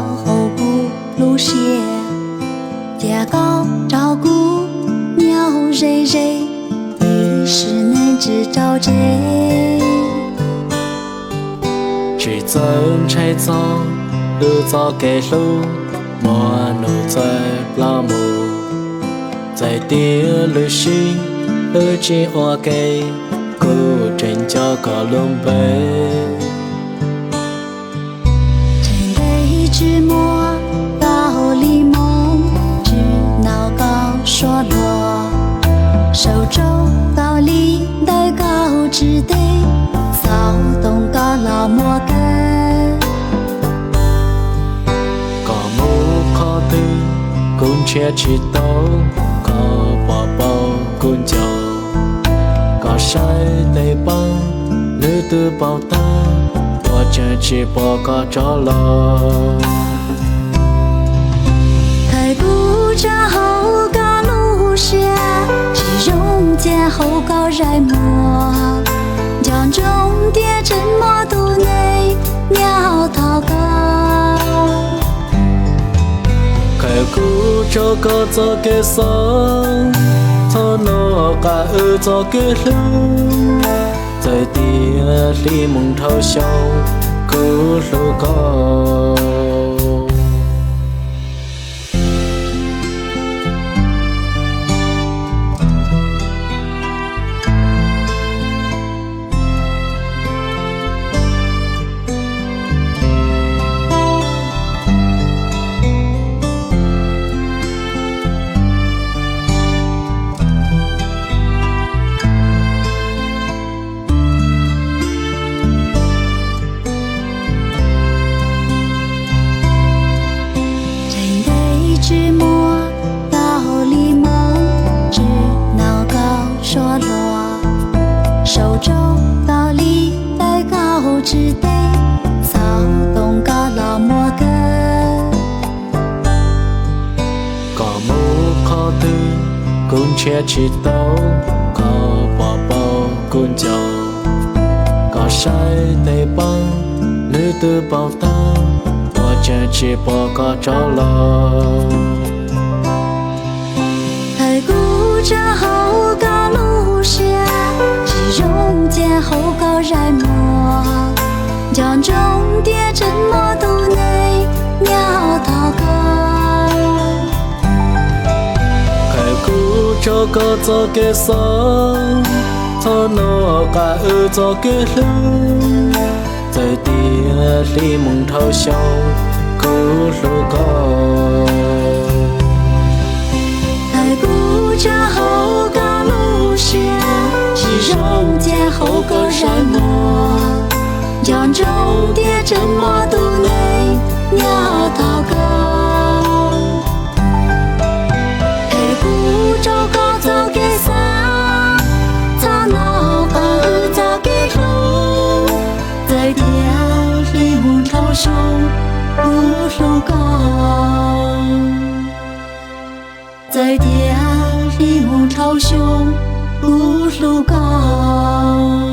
后不路线，家高照顾鸟瑞瑞，一时难知招贼。只走拆走，路走给路，莫努在老母，在地旅行，路经我给，古镇叫个龙背。只摸高丽梦，只脑高说落，手肘高丽带高只得，骚动高老莫根。高木靠对，公雀吃豆，高宝宝公叫，高晒得棒，绿的包蛋。我这只报告着了，太古站后高路线，只容间后高来摸，江中叠沉默肚内鸟逃高。开古这个走给上，草诺嘎儿走给路。在地里蒙头笑，古路高。只摸高丽梦，只脑高说落，手肘高丽带高只得，骚动高老莫根。高木靠对，公雀吃豆，高宝宝公叫，高晒得棒，绿的包蛋。这只报告着了，太古站后高路线，只容间后高来摸，江中叠沉默肚内鸟逃高。开古这个走给上，草诺嘎儿走给路，在地里蒙头笑。古路高，太古站后高路线，只容间后高来摸，江中叠沉默肚内鸟逃高。太古这个走给上，草脑高儿走给路，在地里蒙头笑。古路高，在地里牧朝雄，古路高。